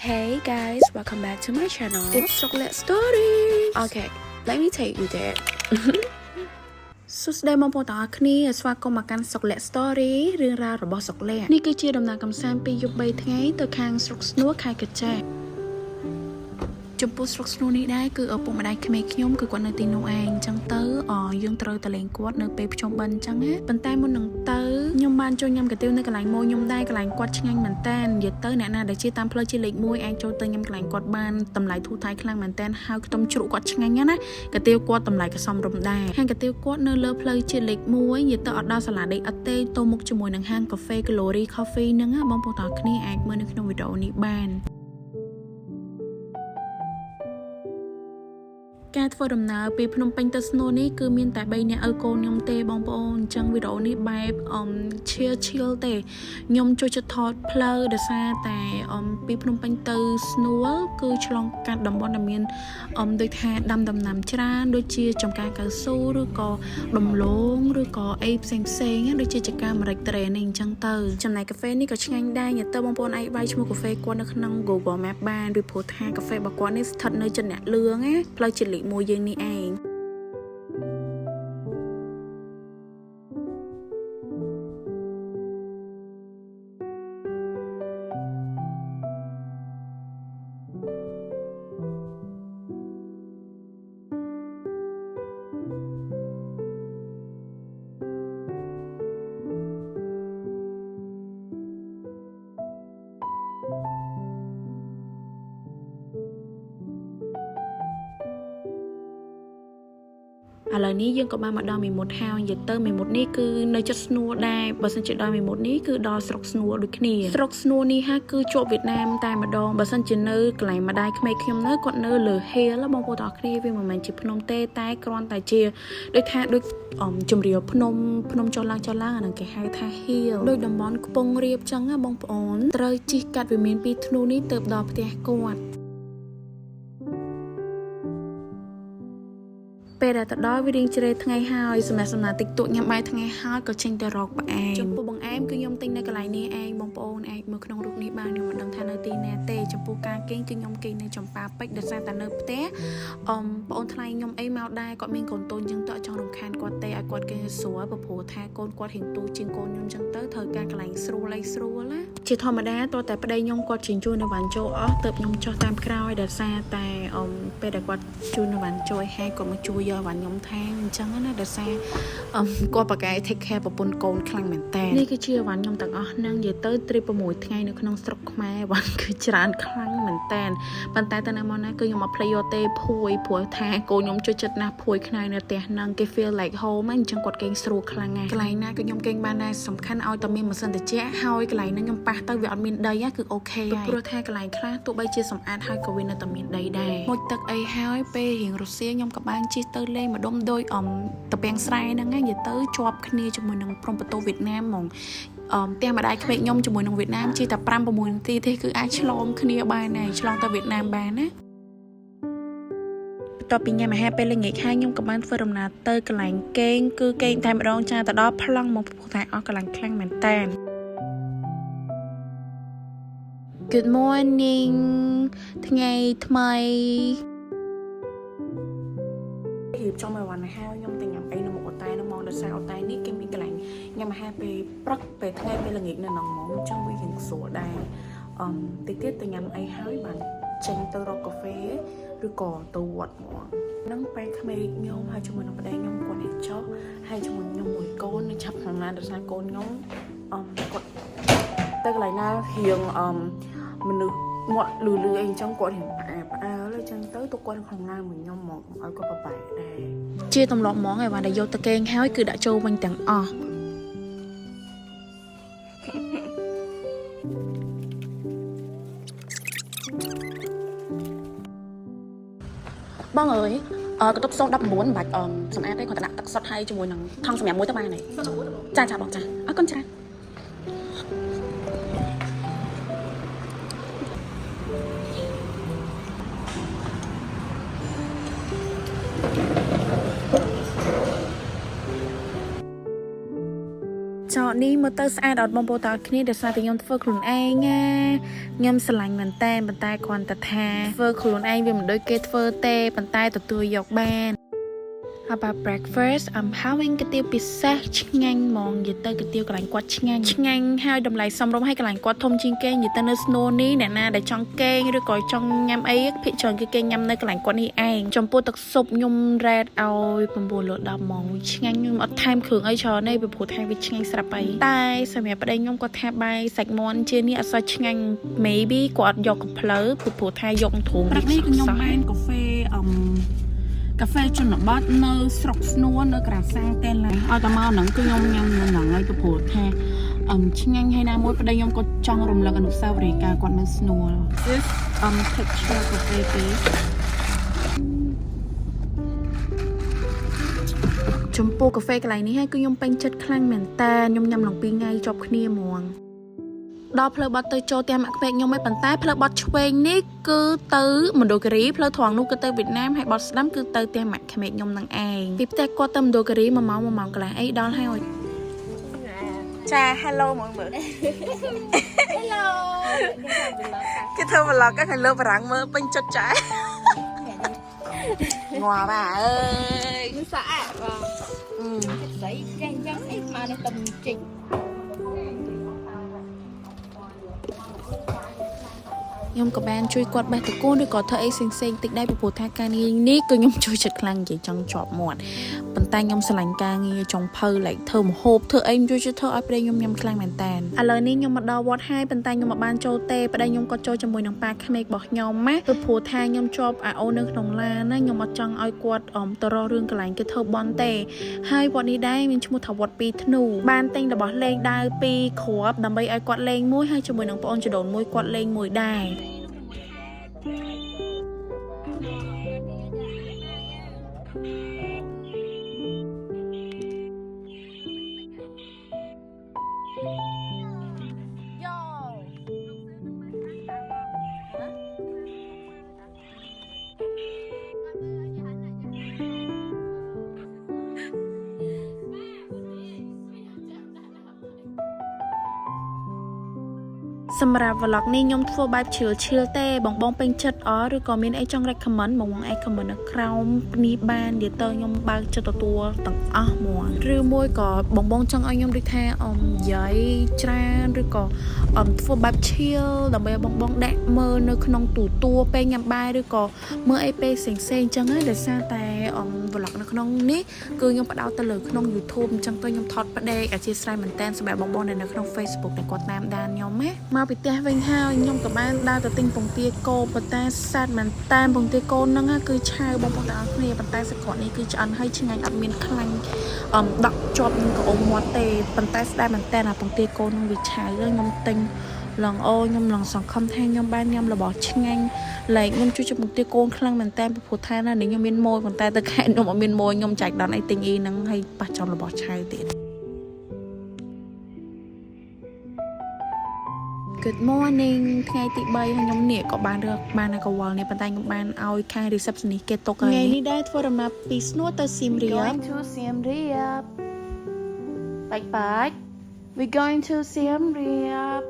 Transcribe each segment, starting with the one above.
Hey guys, welcome back to my channel. It's Chocolate Story. Okay, let me take you there. សួស្តីបងប្អូនទាំងអស់គ្នាស្វាគមន៍មកកាន់ Chocolate Story រឿងរ៉ាវរបស់ Chocolate នេះគឺជាដំណើរកម្សាន្តពីយប់3ថ្ងៃទៅខាងស្រុកស្នួរខេត្តកាចាស់ចំពោះស្រុកស្នួរនេះដែរគឺឪពុកម្ដាយក្មេងខ្ញុំគឺគាត់នៅទីនោះឯងអញ្ចឹងទៅយើងត្រូវទៅលេងគាត់នៅពេលភ្ជុំបិណ្ឌអញ្ចឹងណាប៉ុន្តែមុននឹងទៅខ្ញុំបានចូលញ៉ាំកាទៀវនៅកន្លែងមួយខ្ញុំដែរកន្លែងគាត់ឆ្ងាញ់មែនតើនិយាយទៅអ្នកណាដែលជាតាមផ្លូវជាលេខ1អាចចូលទៅញ៉ាំកន្លែងគាត់បានតម្លៃធូរថៃខ្លាំងមែនតើហើយខ្ទឹមជ្រក់គាត់ឆ្ងាញ់ណាកាទៀវគាត់តម្លៃក៏សមរម្យដែរហាងកាទៀវគាត់នៅលើផ្លូវជាលេខ1និយាយទៅអត់ដល់សាលាដេកអត់ទេទៅមុខជាមួយនឹងហាងកាហ្វេ Glory Coffee ហ្នឹងបងប្អូនទាំងគ្នាអាចមើលនៅក្នុងវីដេអូនេះបានការធ្វើដំណើរពីភ្នំពេញទៅស្នូលនេះគឺមានតែ3នាក់ឪកូនខ្ញុំទេបងប្អូនអញ្ចឹងវីដេអូនេះបែបឈៀលទេខ្ញុំចូលចិត្តថតផ្លូវដោយសារតែពីភ្នំពេញទៅស្នួលគឺឆ្លងកាត់តំបន់ដែលមានដូចថាដាំដំណាំច្រើនដូចជាចំការកៅស៊ូឬក៏ដំឡូងឬក៏អីផ្សេងដូចជាចកាម្រេចត្រេនេះអញ្ចឹងទៅចំណែកកាហ្វេនេះក៏ឆ្ងាញ់ដែរញ៉ាំទៅបងប្អូនអាចវាយឈ្មោះកាហ្វេគាត់នៅក្នុង Google Map បានពីព្រោះថាកាហ្វេរបស់គាត់នេះស្ថិតនៅជិតអ្នកលឿងណាផ្លូវជាមួយយើងនេះឯងឥឡូវនេះយើងក៏បានមកដល់មេមត់ហើយនិយាយទៅមេមត់នេះគឺនៅជិតស្នួលដែរបើសិនជាដល់មេមត់នេះគឺដល់ស្រុកស្នួលដូចគ្នាស្រុកស្នួលនេះហាគឺជាប់វៀតណាមតែម្ដងបើសិនជានៅកន្លែងម្ដាយក្មេងខ្ញុំនៅគាត់នៅលើហេលបងប្អូនទាំងគ្នាវាមិនមែនជាភ្នំទេតែគ្រាន់តែជាដូចថាដូចជំរាវភ្នំចុះឡើងអាហ្នឹងគេហៅថាហេលដូចតំបន់ខ្ពង់រាបចឹងណាបងប្អូនត្រូវជិះកាត់វាមានពីធ្នូនេះទៅដល់ផ្ទះគាត់ពេលដែលទៅដល់វារៀងជ្រេថ្ងៃហើយសម្រាប់តិចតួចញ៉ាំបាយថ្ងៃហើយក៏ចេញទៅរកបង្អែមចំពោះបង្អែមគឺខ្ញុំទិញនៅកន្លែងនេះឯងបងប្អូនអាចមើលក្នុងរូបនេះបានខ្ញុំមិនដឹងថានៅទីណាទេចំពោះការគេងគឺខ្ញុំគេងនៅចំប៉ាពេជ្រដោយសារតែនៅផ្ទះបងអូនថ្លៃខ្ញុំអីមកដែរគាត់មានកូនតូចចឹងទៅអត់ចង់រំខានគាត់ទេឲ្យគាត់គេងស្រួលព្រោះថាកូនគាត់រៀងទូជាងកូនខ្ញុំចឹងទៅត្រូវការកន្លែងស្រួលណាជាធម្មតាតើតែប្តីខ្ញុំគាត់ជិះជួយនៅវ៉ាន់ចូលអស់ទៅខ្ញុំចុះតាមក្រោយដោយសារតែពេលដែលគាត់ជួយនៅវ៉ាន់ចូលហើយគាត់មកជួយយកវ៉ាន់ខ្ញុំថែមអញ្ចឹងណាដោយសារគាត់ប្រកែ take care ប្រពន្ធកូនខ្លាំងមែនតើនេះគឺជាវ៉ាន់ខ្ញុំទាំងអស់ហ្នឹងនិយាយទៅទ្រី6ថ្ងៃនៅក្នុងស្រុកខ្មែរវ៉ាន់គឺច្រើនខ្លាំងមែនតើប៉ុន្តែទៅណាមកណាគឺខ្ញុំអត់ភ្លេចយកទេភួយព្រោះថាកូនខ្ញុំជួយចិត្តណាស់ភួយខ្នើយនៅផ្ទះហ្នឹងគេ feel like home អញ្ចឹងគាត់គេងស្រួលខ្លាំងណាស់កន្លែងណាក៏ខ្ញុំគេងបានដែរសំខាន់ឲ្យតែមានម៉ាស៊ីនត្រជាក់ហើយកន្លែងហ្នឹងខ្ញុំប៉ះទៅវាអត់មានដីគឺអូខេហើយព្រោះថាកន្លែងខ្លះទោះបីជាសម្អាតហើយក៏វានៅតែមានដីដែរមុជទឹកអីហើយពេលរៀងរុស្ស៊ីខ្ញុំក៏បានជិះទៅលេងម្ដុំដោយតពាំងស្រែហ្នឹងនិយាយទៅជាប់គ្នាជាមួយនឹងព្រំប្រទល់វៀតណាមហ្មងផ្ទះម្ដាយក្មេកខ្ញុំជាមួយនឹងវៀតណាមជិះតែ 5-6 នាទីទេគឺអាចឆ្លងគ្នាបានហើយឆ្លងទៅវៀតណាមបានណាបន្ទាប់ពីញ៉ាំអាហារពេលល្ងាចហើយខ្ញុំក៏បានធ្វើដំណើរទៅកន្លែងគេងគឺគេងតែម្ដងចាទៅដល់ប្លង់មកព្រោះតែអស់កន្លែងខ្លាំងមែនតើGood morning ថ្ងៃថ្មីរៀបចំឲ្យវ៉ាន់ហើយខ្ញុំទៅញ៉ាំអីនៅមុខអូតែនៅមកដោយសារអូតែនេះគេមានកន្លែងញ៉ាំអាហារពេលព្រឹកពេលថ្ងៃពេលល្ងាចនៅក្នុងហ្មងអញ្ចឹងវារៀងស្រួលដែរតិចទៀតទៅញ៉ាំអីហើយបានចេញទៅរកកាហ្វេឬក៏ទៅវត្តហ្មងហ្នឹងពេលក្មេងខ្ញុំហើយជាមួយនឹងប្តីខ្ញុំគាត់នេះចុះហើយជាមួយខ្ញុំមួយកូននៅឆាប់ខាងណាដោយសារកូនខ្ញុំគាត់ទៅកន្លែងណារៀងមនុស្សមាត់លឺអីអញ្ចឹងគាត់រៀងផ្អើលអញ្ចឹងទៅគាត់ក្នុងណាមួយខ្ញុំមកឲ្យគាត់ប្របែកដែរជាទម្លាប់ហ្មងឯវ៉ាដែលយកទៅគេងហើយគឺដាក់ចូលវិញទាំងអស់បងអើយកន្ទប់សូ19មិនបាច់សម្អាតទេគាត់ដាក់ទឹកសុទ្ធហើយជាមួយនឹងថង់សម្រាប់មួយទៅបានហើយចាបងចាអរគុណច្រើនច នេះមើលទៅស្អាតអត់បងប្អូនតាគ្នាដែលសារតែខ្ញុំធ្វើខ្លួនឯងណាខ្ញុំស្រឡាញ់មែនតែនប៉ុន្តែគ្រាន់តែថាធ្វើខ្លួនឯងវាមិនដូចគេធ្វើទេប៉ុន្តែទទួលយកបាន About breakfast I'm having កាទៀវពិសេសឆ្ងាញ់ហ្មងនិយាយទៅកាទៀវកន្លែងគាត់ឆ្ងាញ់ហើយតម្លៃសមរម្យហើយកន្លែងគាត់ធំជាងគេនិយាយទៅនៅ Snow នេះអ្នកណាដែលចង់គេងឬក៏ចង់ញ៉ាំអីភាគច្រើនគឺគេញ៉ាំនៅកន្លែងគាត់នេះឯងចំពោះទឹកស៊ុបខ្ញុំ rate ឲ្យ9 លើ 10 ហ្មងឆ្ងាញ់ខ្ញុំអត់ថែមគ្រឿងអីច្រើនទេពីព្រោះថាវាឆ្ងាញ់ស្រាប់អីតែសម្រាប់ប្តីខ្ញុំគាត់ថាបាយសាច់មាន់ជានេះអត់សូវឆ្ងាញ់ maybe គាត់យកកំភ្លើពីព្រោះថាយកធំនេះខ្ញុំបានកាហ្វេកាហ្វេជនបទនៅស្រុកស្នួននៅក្រាសាំងតែឡើយឲ្យតែមកហ្នឹងគឺខ្ញុំញ៉ាំនៅហ្នឹងហើយពីព្រោះថាឆ្ងាញ់ហើយណាមួយប្តីខ្ញុំក៏ចង់រំលឹកអនុស្សាវរីយ៍កាលគាត់នៅស្នួល This texture កាហ្វេទេចំពោះកាហ្វេកន្លែងនេះហើយគឺខ្ញុំពេញចិត្តខ្លាំងមែនតើខ្ញុំញ៉ាំឡើង2ថ្ងៃជាប់គ្នាហ្មងដល់ផ្លូវបត់ទៅចូលផ្ទះម៉ាក់ក្ពេកខ្ញុំឯងប៉ុន្តែផ្លូវបត់ឆ្វេងនេះគឺទៅមណ្ឌលគិរីផ្លូវត្រង់នោះគឺទៅវៀតណាមហើយបត់ស្ដាំគឺទៅផ្ទះម៉ាក់ក្មេកខ្ញុំនឹងឯងពីផ្ទះគាត់ទៅមណ្ឌលគិរី1 ម៉ោងកន្លះអីដល់ហើយចា hello មកមើល Hello គេធ្វើ vlog គេលើបារាំងមើលពេញចិត្តចាងាប់អើយ Nó xả vào Giấy răng răng ấy mà nó tầm chỉnhខ្ញុំក៏បានជួយគាត់បេះតកូនឬក៏ធ្វើអីផ្សេងៗតិចដែរពីព្រោះថាការងារនេះគឺខ្ញុំជួយចិត្តខ្លាំងនិយាយចង់ជាប់មាត់ប៉ុន្តែខ្ញុំស្រឡាញ់ការងារចុងភៅ like ធ្វើម្ហូបធ្វើអីជួយចិត្តធ្វើឲ្យប្តីខ្ញុំញ៉ាំខ្លាំងមែនតើឥឡូវនេះខ្ញុំមកដល់វត្តហើយប៉ុន្តែខ្ញុំមិនបានចូលទេប្តីខ្ញុំក៏ចូលជាមួយនឹងប៉ាក្មេករបស់ខ្ញុំណាពីព្រោះថាខ្ញុំជាប់អាអូនៅក្នុងឡានណាខ្ញុំអត់ចង់ឲ្យគាត់ទៅរករឿងកន្លែងគេធ្វើបន់ទេហើយវត្តនេះដែរមានឈ្មោះថាវត្ត2ធ្នូបានទិញរបស់លេងដើរ2គ្រាប់ដើម្បីឲ្យគាត់លេងមួយហើយជាមួយនឹងបងអូនចដូនមួយគាត់លេងមួយដែរ សម្រាប់ vlog នេះខ្ញុំធ្វើបែបឈឿលទេបងពេញចិត្តអឬក៏មានអីចង់ recommend បងឯង comment នៅក្រោមនេះបាននិយាយទៅខ្ញុំបើកចិត្តទទួលទាំងអស់ហ្មងឬមួយក៏បងចង់ឲ្យខ្ញុំដូចថានិយាយច្រើនឬក៏ធ្វើបែបឈៀលដើម្បីឲ្យបងដាក់មើលនៅក្នុងទូពេលញ៉ាំបាយឬក៏មើលអីពេលផ្សេងៗអញ្ចឹងហើយដោយសារតែvlog នៅក្នុងនេះគឺខ្ញុំបដោតទៅលើក្នុង YouTube អញ្ចឹងទៅខ្ញុំថតផ្ដេកអធិស្ឋានមែនតើសម្រាប់បងនៅក្នុង Facebook ដែលគាត់តាមដានខ្ញុំណាមកពីផ្ទះវិញហើយខ្ញុំក៏បានដើរទៅទិញពងទាកូរប៉ុន្តែសាច់មែនតើពងទាកូរហ្នឹងគឺឆៅបងប្អូនទាំងអស់គ្នាប៉ុន្តែសាច់ក្រកនេះគឺឆ្អិនហើយឆ្ងាញ់អត់មានខ្លាញ់ដក់ជាប់នឹងក្អមមាត់ទេប៉ុន្តែស្ដាយមែនតើអាពងទាកូរហ្នឹងវាឆៅខ្ញុំទិញឡងអូខ្ញុំឡងសង្ឃឹមថាខ្ញុំបានញ៉ាំរបស់ឆ្ងាញ់ឡែកខ្ញុំជួយជិះពងទាកូនខ្លាំងមែនតើពីព្រោះថាណាខ្ញុំមានម៉ួយប៉ុន្តែទៅខែខ្ញុំអត់មានម៉ួយខ្ញុំចាច់ដល់អីទិញអីហ្នឹងហើយប៉ះចំរបស់ឆៅទៀត Good morning ថ្ងៃទី3ហើយខ្ញុំនេះក៏បានរកបានកវល់នេះប៉ុន្តែខ្ញុំបានឲ្យខាង receptionist គេទុកហើយថ្ងៃនេះដែរធ្វើដំណើរពីស្នួរទៅសៀមរាប Going to Siem Reap បាច់ We going to Siem Reap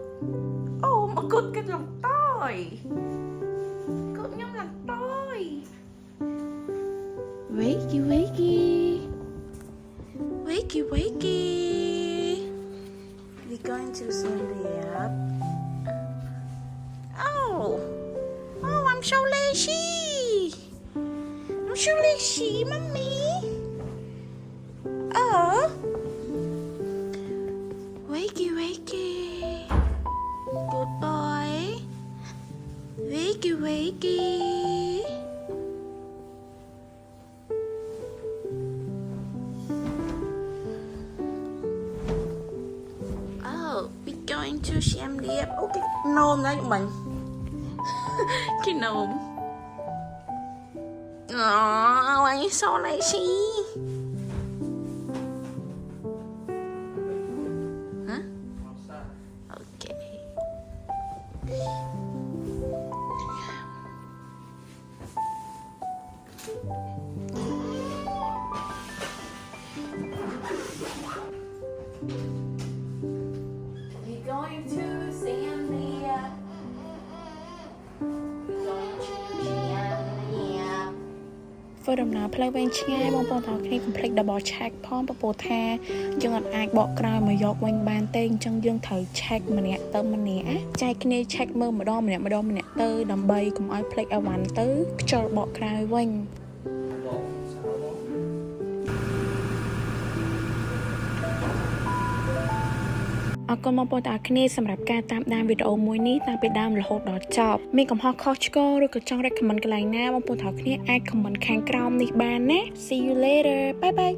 អូមកគត់គេឡើងតយគត់ខ្ញុំឡើងតយ Wakey We going to Siem Reap Oh, I'm so lazy. Mommy. Oh. Wakey. Good boy. Wakey. Oh, we going to Siem Reap. Okay, nôm đấy mình. Cái nôm. Oh, anh so lazy. Hả? Okay. ធ្វើដំណើរផ្លូវវែងឆ្ងាយបងប្អូនទាំងគ្នាកុំភ្លេច double check ផងពពោថាយើងអាចបកក្រោយមកយកវិញបានទេអញ្ចឹងយើងត្រូវ check ម្នាក់ទៅម្នាក់ចែកគ្នា check មើលម្ដងម្នាក់ទៅដើម្បីកុំឲ្យភ្លេចអីវ៉ាន់ទៅខ្ជិលបកក្រោយវិញអរគុណបងប្អូនទាំងអស់គ្នាសម្រាប់ការតាមដានវីដេអូមួយនេះតាំងពីដើមរហូតដល់ចប់មានកំហុសខុសឆ្គងឬក៏ចង់ recommend កន្លែងណាបងប្អូនទាំងអស់គ្នាអាច comment ខាងក្រោមនេះបានណា See you later bye bye